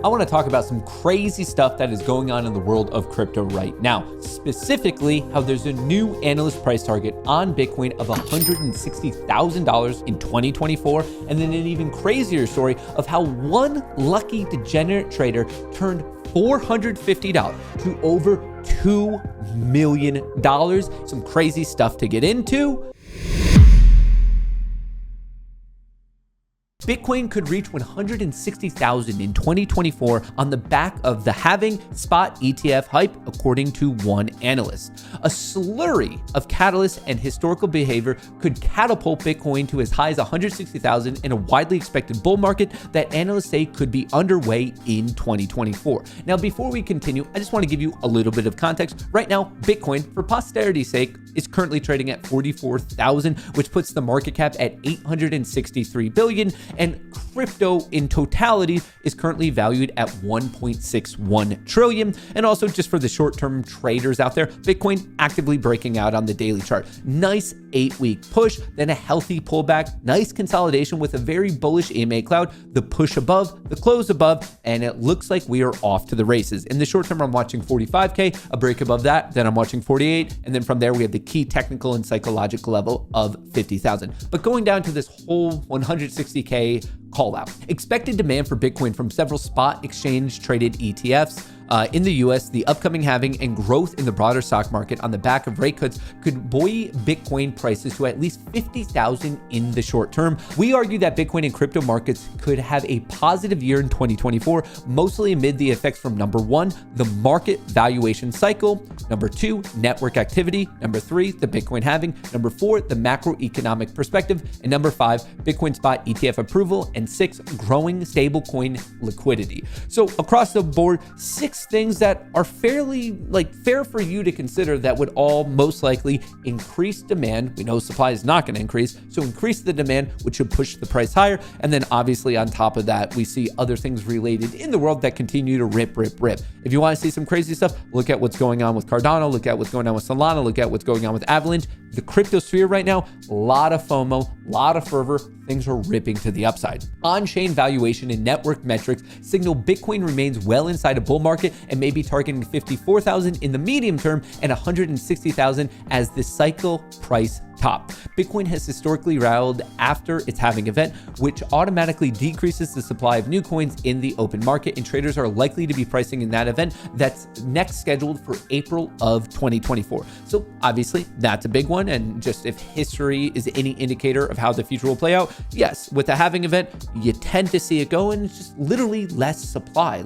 I want to talk about some crazy stuff that is going on in the world of crypto right now. Specifically, how there's a new analyst price target on Bitcoin of $160,000 in 2024, and then an even crazier story of how one lucky degenerate trader turned $450 to over $2 million. Some crazy stuff to get into. Bitcoin could reach 160,000 in 2024 on the back of the halving spot ETF hype, according to one analyst. A slurry of catalysts and historical behavior could catapult Bitcoin to as high as 160,000 in a widely expected bull market that analysts say could be underway in 2024. Now, before we continue, I just want to give you a little bit of context. Right now, Bitcoin, for posterity's sake, is currently trading at 44,000, which puts the market cap at 863 billion. And crypto in totality is currently valued at 1.61 trillion. And also, just for the short-term traders out there, Bitcoin actively breaking out on the daily chart. Nice 8-week push, then a healthy pullback, nice consolidation with a very bullish EMA cloud, the push above, the close above, and it looks like we are off to the races. In the short term, I'm watching 45K, a break above that, then I'm watching 48, and then from there we have the key technical and psychological level of 50,000. But going down to this whole 160K call out. Expected demand for Bitcoin from several spot exchange traded ETFs in the US, the upcoming halving, and growth in the broader stock market on the back of rate cuts could buoy Bitcoin prices to at least 50,000 in the short term. We argue that Bitcoin and crypto markets could have a positive year in 2024, mostly amid the effects from number one, the market valuation cycle, number two, network activity, number three, the Bitcoin halving, number four, the macroeconomic perspective, and number five, Bitcoin spot ETF approval, and six, growing stablecoin liquidity. So across the board, six things that are fairly fair for you to consider that would all most likely increase demand. We know supply is not going to increase, so increase the demand, which should push the price higher. And then obviously on top of that, we see other things related in the world that continue to rip. If you want to see some crazy stuff, look at what's going on with Cardano, look at what's going on with Solana, look at what's going on with Avalanche. The crypto sphere right now, a lot of FOMO, a lot of fervor. Things are ripping to the upside. On-chain valuation and network metrics signal Bitcoin remains well inside a bull market and may be targeting 54,000 in the medium term and 160,000 as the cycle price top. Bitcoin has historically rallied after its halving event, which automatically decreases the supply of new coins in the open market, and traders are likely to be pricing in that event that's next scheduled for April of 2024. So obviously that's a big one, and just if history is any indicator of how the future will play out, yes, with the halving event, you tend to see it go, and it's just literally less supply.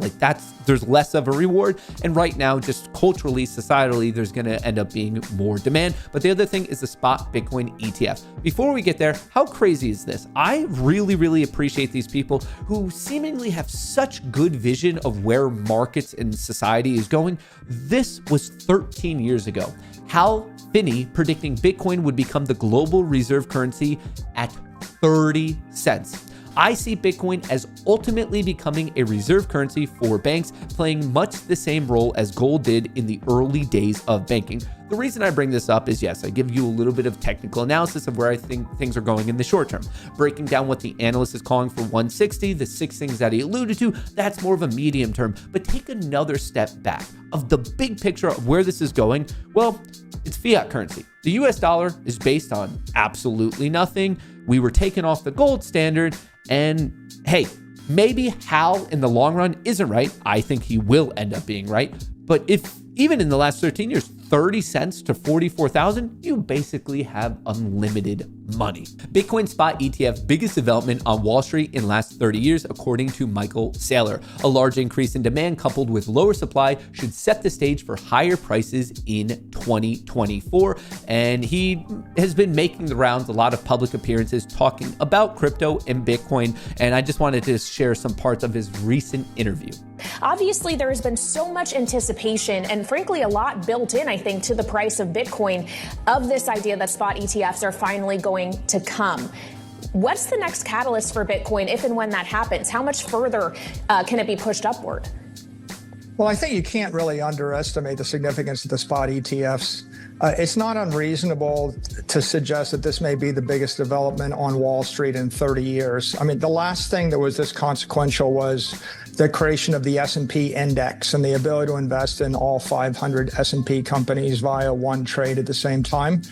There's less of a reward, and right now, just culturally, societally, there's gonna end up being more demand. But the other thing is the spot Bitcoin ETF. Before we get there, how crazy is this? I really appreciate these people who seemingly have such good vision of where markets and society is going. This was 13 years ago. Hal Finney predicting Bitcoin would become the global reserve currency at 30 cents. I see Bitcoin as ultimately becoming a reserve currency for banks, playing much the same role as gold did in the early days of banking. The reason I bring this up is, yes, I give you a little bit of technical analysis of where I think things are going in the short term. Breaking down what the analyst is calling for 160, the six things that he alluded to, that's more of a medium term. But take another step back of the big picture of where this is going. Well, it's fiat currency. The US dollar is based on absolutely nothing. We were taken off the gold standard, and hey, maybe Hal in the long run isn't right. I think he will end up being right. But if even in the last 13 years, 30 cents to 44,000, you basically have unlimited money. Bitcoin spot ETF biggest development on Wall Street in last 30 years, according to Michael Saylor. A large increase in demand coupled with lower supply should set the stage for higher prices in 2024. And he has been making the rounds, a lot of public appearances talking about crypto and Bitcoin. And I just wanted to share some parts of his recent interview. Obviously, there has been so much anticipation and frankly, a lot built in, I think, to the price of Bitcoin of this idea that spot ETFs are finally going to come. What's the next catalyst for Bitcoin if and when that happens? How much further can it be pushed upward? Well, I think you can't really underestimate the significance of the spot ETFs. It's not unreasonable to suggest that this may be the biggest development on Wall Street in 30 years. I mean, the last thing that was this consequential was the creation of the S&P index and the ability to invest in all 500 S&P companies via one trade at the same time.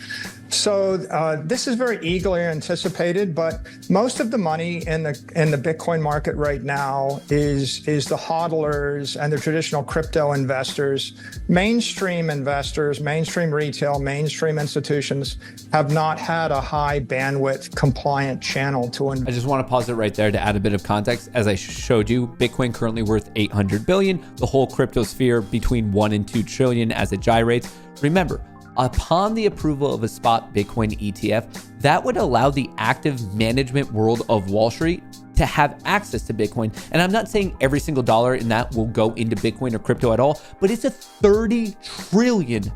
So this is very eagerly anticipated, but most of the money in the Bitcoin market right now is the hodlers and the traditional crypto investors. Mainstream investors, mainstream retail, mainstream institutions have not had a high bandwidth compliant channel to invest. I just want to pause it right there to add a bit of context. As I showed you, Bitcoin currently worth 800 billion, the whole crypto sphere between 1 and 2 trillion as it gyrates. Remember, upon the approval of a spot Bitcoin ETF, that would allow the active management world of Wall Street to have access to Bitcoin. And I'm not saying every single dollar in that will go into Bitcoin or crypto at all, but it's a $30 trillion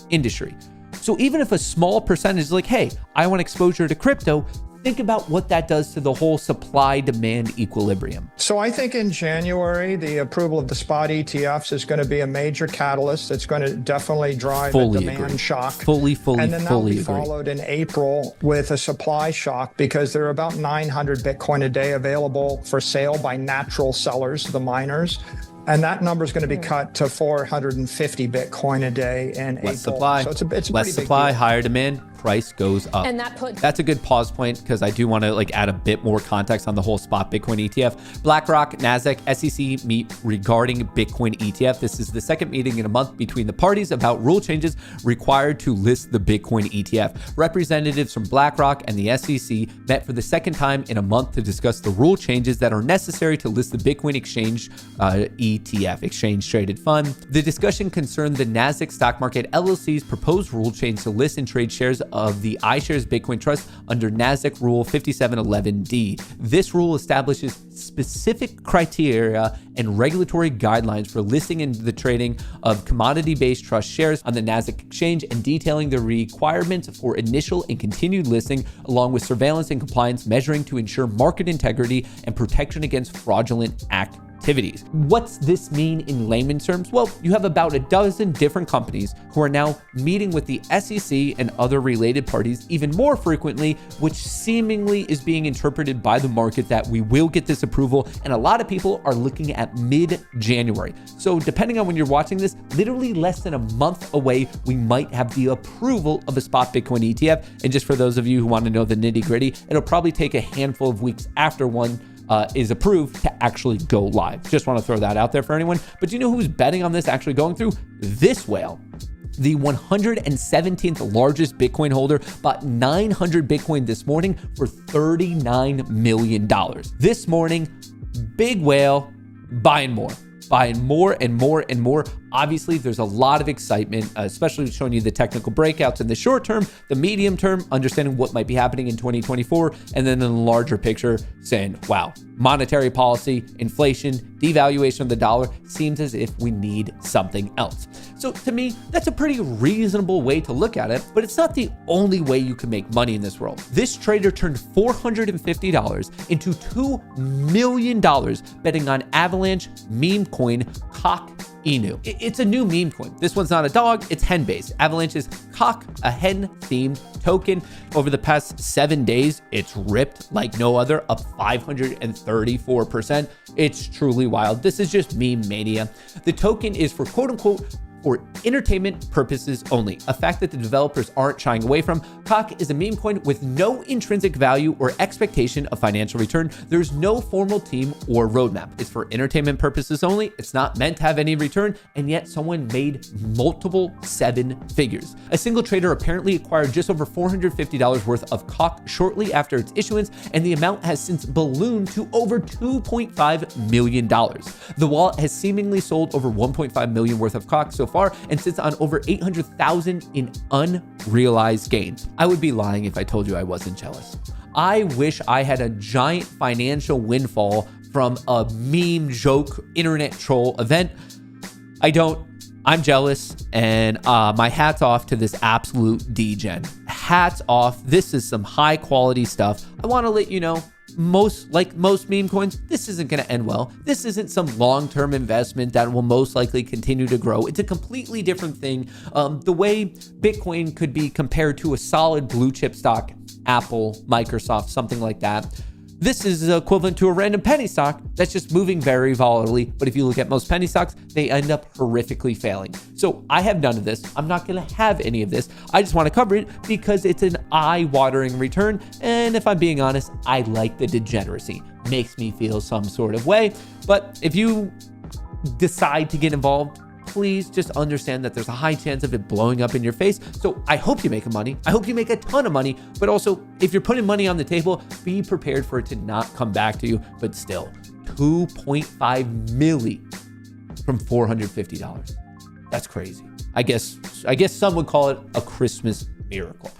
industry. So even if a small percentage is like, hey, I want exposure to crypto, think about what that does to the whole supply-demand equilibrium. So I think in January, the approval of the spot ETFs is going to be a major catalyst. It's going to definitely drive a demand shock. Fully And then that will be agree. followed in April with a supply shock, because there are about 900 Bitcoin a day available for sale by natural sellers, the miners. And that number is going to be cut to 450 Bitcoin a day in April. Supply. So it's a less pretty supply, big deal. higher demand, price goes up. And that's a good pause point, because I do want to add a bit more context on the whole spot Bitcoin ETF. BlackRock, Nasdaq, SEC meet regarding Bitcoin ETF. This is the second meeting in a month between the parties about rule changes required to list the Bitcoin ETF. Representatives from BlackRock and the SEC met for the second time in a month to discuss the rule changes that are necessary to list the Bitcoin exchange ETF, exchange traded fund. The discussion concerned the Nasdaq stock market LLC's proposed rule change to list and trade shares of the iShares Bitcoin Trust under Nasdaq Rule 5711D. This rule establishes specific criteria and regulatory guidelines for listing and the trading of commodity-based trust shares on the Nasdaq exchange, and detailing the requirements for initial and continued listing, along with surveillance and compliance measuring to ensure market integrity and protection against fraudulent activities. What's this mean in layman's terms? Well, you have about a dozen different companies who are now meeting with the SEC and other related parties even more frequently, which seemingly is being interpreted by the market that we will get this approval. And a lot of people are looking at mid-January. So depending on when you're watching this, literally less than a month away, we might have the approval of a spot Bitcoin ETF. And just for those of you who want to know the nitty gritty, it'll probably take a handful of weeks after one is approved to actually go live. Just want to throw that out there for anyone. But do you know who's betting on this actually going through? This whale. The 117th largest Bitcoin holder bought 900 Bitcoin this morning for $39 million. This morning, big whale buying more and more and more. Obviously, there's a lot of excitement, especially showing you the technical breakouts in the short term, the medium term, understanding what might be happening in 2024, and then in the larger picture saying, wow, monetary policy, inflation, devaluation of the dollar, seems as if we need something else. So to me, that's a pretty reasonable way to look at it, but it's not the only way you can make money in this world. This trader turned $450 into $2 million betting on Avalanche meme coin Cock Inu. It's a new meme coin. This one's not a dog, it's hen-based. Avalanche's Cock, a hen-themed token. Over the past 7 days, it's ripped like no other, up 534%. It's truly wild. This is just meme mania. The token is for quote-unquote for entertainment purposes only, a fact that the developers aren't shying away from. Cock is a meme coin with no intrinsic value or expectation of financial return. There's no formal team or roadmap. It's for entertainment purposes only. It's not meant to have any return, and yet someone made multiple 7 figures. A single trader apparently acquired just over $450 worth of Cock shortly after its issuance, and the amount has since ballooned to over $2.5 million. The wallet has seemingly sold over $1.5 million worth of Cock so far and sits on over 800,000 in unrealized gains. I would be lying if I told you I wasn't jealous. I wish I had a giant financial windfall from a meme joke internet troll event. I don't. I'm jealous, and my hat's off to this absolute degen. Hats off. This is some high quality stuff. I want to let you know like most meme coins, this isn't going to end well. This isn't some long-term investment that will most likely continue to grow. It's a completely different thing. The way Bitcoin could be compared to a solid blue chip stock, Apple, Microsoft, something like that. This is equivalent to a random penny stock that's just moving very volatilely. But if you look at most penny stocks, they end up horrifically failing. So I have none of this. I'm not going to have any of this. I just want to cover it because it's an eye-watering return. And if I'm being honest, I like the degeneracy. Makes me feel some sort of way. But if you decide to get involved, please just understand that there's a high chance of it blowing up in your face. So I hope you make money. I hope you make a ton of money. But also, if you're putting money on the table, be prepared for it to not come back to you. But still, 2.5 million from $450. That's crazy. I guess some would call it a Christmas miracle.